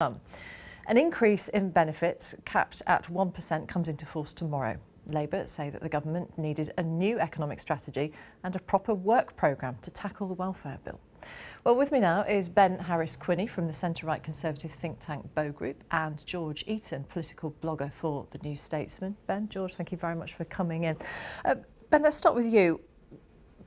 An increase in benefits capped at 1% comes into force tomorrow. Labour say that the government needed a new economic strategy and a proper work programme to tackle the welfare bill. Well, with me now is Ben Harris-Quinney from the centre-right Conservative think tank Bow Group and George Eaton, political blogger for The New Statesman. Ben, George, thank you very much for coming in. Ben, let's start with you.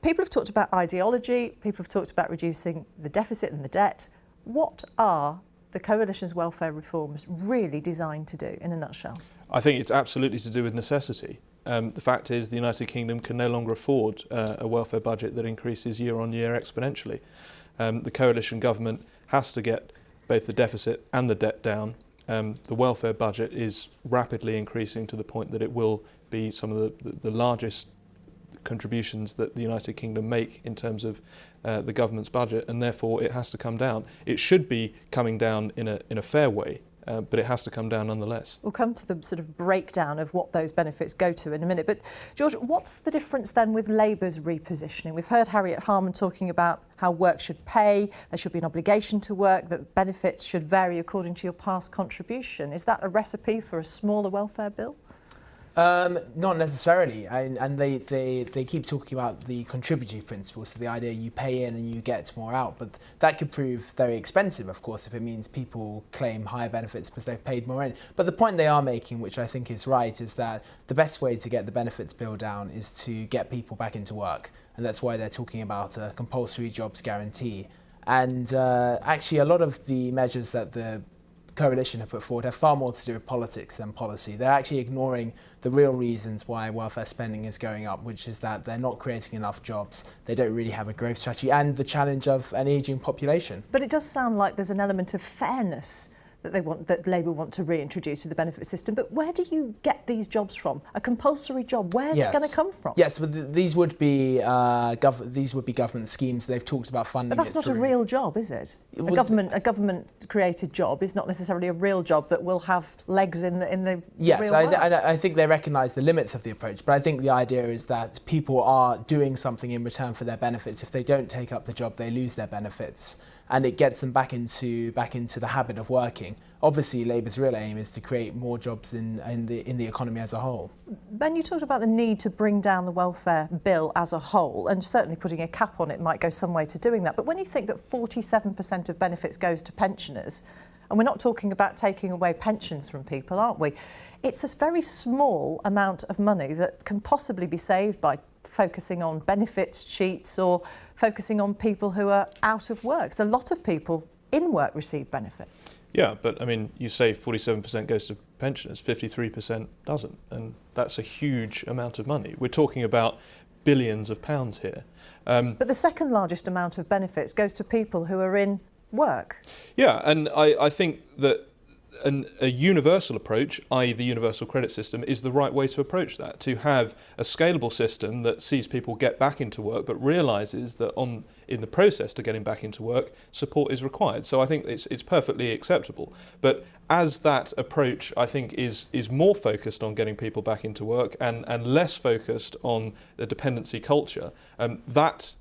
People have talked about ideology, people have talked about reducing the deficit and the debt. What are the Coalition's welfare reforms really designed to do, in a nutshell? I think it's absolutely to do with necessity. The fact is the United Kingdom can no longer afford a welfare budget that increases year on year exponentially. The Coalition government has to get both the deficit and the debt down. The welfare budget is rapidly increasing to the point that it will be some of the largest contributions that the United Kingdom make in terms of the government's budget, and therefore it has to come down. It should be coming down in a fair way, but it has to come down nonetheless. We'll come to the sort of breakdown of what those benefits go to in a minute. But George, what's the difference then with Labour's repositioning? We've heard Harriet Harman talking about how work should pay, there should be an obligation to work, that benefits should vary according to your past contribution. Is that a recipe for a smaller welfare bill? Not necessarily, and they keep talking about the contributory principle, so the idea you pay in and you get more out, but that could prove very expensive, of course, if it means people claim higher benefits because they've paid more in. But the point they are making, which I think is right, is that the best way to get the benefits bill down is to get people back into work, and that's why they're talking about a compulsory jobs guarantee. And actually a lot of the measures that the Coalition have put forward have far more to do with politics than policy. They're actually ignoring the real reasons why welfare spending is going up, which is that they're not creating enough jobs, they don't really have a growth strategy, and the challenge of an ageing population. But it does sound like there's an element of fairness that Labour want to reintroduce to the benefit system. But where do you get these jobs from? A compulsory job, where's it going to come from? Yes, but these would be government schemes. They've talked about funding. But that's not a real job, is it? A government created job is not necessarily a real job that will have legs in the yes, real world. I think they recognise the limits of the approach. But I think the idea is that people are doing something in return for their benefits. If they don't take up the job, they lose their benefits, and it gets them back into the habit of working. Obviously, Labour's real aim is to create more jobs in the economy as a whole. Ben, you talked about the need to bring down the welfare bill as a whole, and certainly putting a cap on it might go some way to doing that. But when you think that 47% of benefits goes to pensioners, and we're not talking about taking away pensions from people, aren't we? It's a very small amount of money that can possibly be saved by focusing on benefits cheats or focusing on people who are out of work. So a lot of people in work receive benefits. Yeah, but I mean, you say 47% goes to pensioners, 53% doesn't, and that's a huge amount of money. We're talking about billions of pounds here. But the second largest amount of benefits goes to people who are in work. Yeah, and I think that a universal approach, i.e. the universal credit system, is the right way to approach that, to have a scalable system that sees people get back into work but realises that in the process to getting back into work, support is required. So I think it's perfectly acceptable. But as that approach, I think, is more focused on getting people back into work and less focused on the dependency culture, that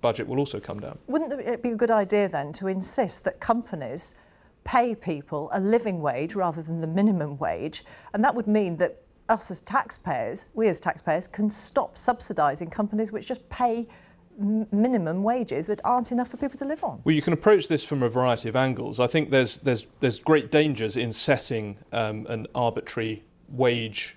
budget will also come down. Wouldn't it be a good idea then to insist that companies pay people a living wage rather than the minimum wage? And that would mean that us as taxpayers, we as taxpayers, can stop subsidising companies which just pay minimum wages that aren't enough for people to live on. Well, you can approach this from a variety of angles. I think there's great dangers in setting an arbitrary wage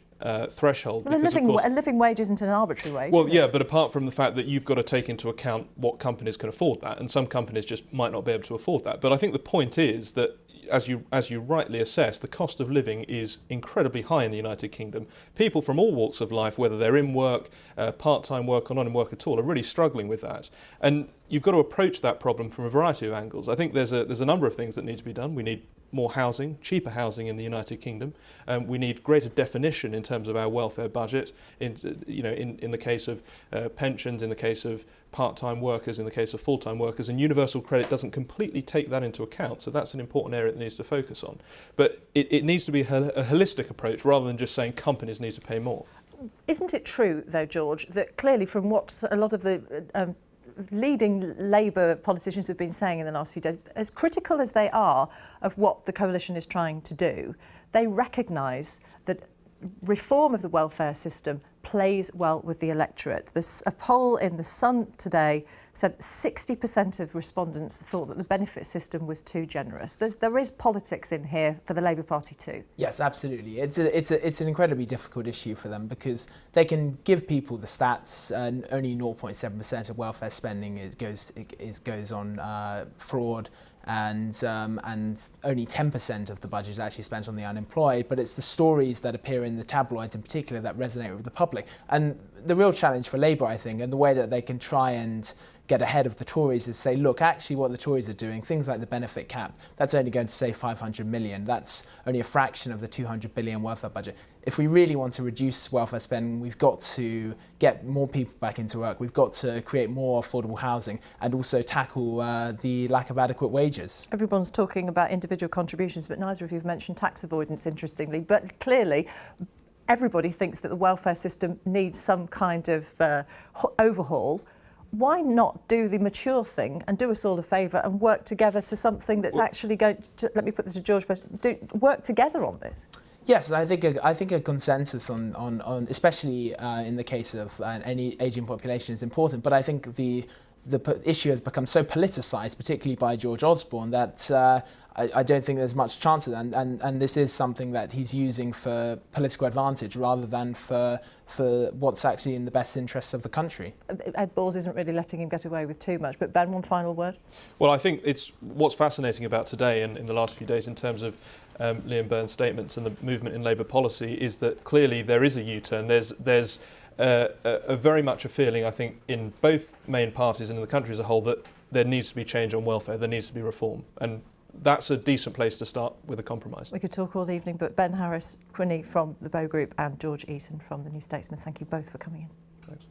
threshold. Well, a living wage isn't an arbitrary wage. Well, yeah, but apart from the fact that you've got to take into account what companies can afford that, and some companies just might not be able to afford that. But I think the point is that, as you rightly assess, the cost of living is incredibly high in the United Kingdom. People from all walks of life, whether they're in work, part-time work or not in work at all, are really struggling with that. And you've got to approach that problem from a variety of angles. I think there's a number of things that need to be done. We need more housing, cheaper housing in the United Kingdom. We need greater definition in terms of our welfare budget, in the case of pensions, in the case of part-time workers, in the case of full-time workers, and universal credit doesn't completely take that into account. So that's an important area that needs to focus on. But it needs to be a holistic approach rather than just saying companies need to pay more. Isn't it true, though, George, that clearly from what a lot of the leading Labour politicians have been saying in the last few days, as critical as they are of what the coalition is trying to do, they recognise that reform of the welfare system plays well with the electorate. A poll in The Sun today said 60% of respondents thought that the benefit system was too generous. There is politics in here for the Labour Party too. Yes, absolutely. It's an incredibly difficult issue for them because they can give people the stats, and only 0.7% of welfare spending goes on fraud. And only 10% of the budget is actually spent on the unemployed, but it's the stories that appear in the tabloids in particular that resonate with the public. And the real challenge for Labour, I think, and the way that they can try and get ahead of the Tories is say, look, actually what the Tories are doing, things like the benefit cap, that's only going to save 500 million. That's only a fraction of the 200 billion welfare budget. If we really want to reduce welfare spending, we've got to get more people back into work. We've got to create more affordable housing and also tackle the lack of adequate wages. Everyone's talking about individual contributions, but neither of you have mentioned tax avoidance, interestingly. But clearly, everybody thinks that the welfare system needs some kind of overhaul. Why not do the mature thing and do us all a favour and work together to something that's actually going to, let me put this to George first, work together on this? Yes, I think a consensus on especially in the case of any ageing population is important. But I think the issue has become so politicised, particularly by George Osborne, that I don't think there's much chance of that. And this is something that he's using for political advantage rather than for what's actually in the best interests of the country. Ed Balls isn't really letting him get away with too much. But Ben, one final word? Well, I think it's what's fascinating about today and in the last few days in terms of Liam Byrne's statements and the movement in Labour policy is that clearly there is a U-turn. There's a very much a feeling, I think, in both main parties and in the country as a whole that there needs to be change on welfare, there needs to be reform. And that's a decent place to start with a compromise. We could talk all evening, but Ben Harris-Quinney from the Bow Group and George Eaton from the New Statesman, thank you both for coming in. Thanks.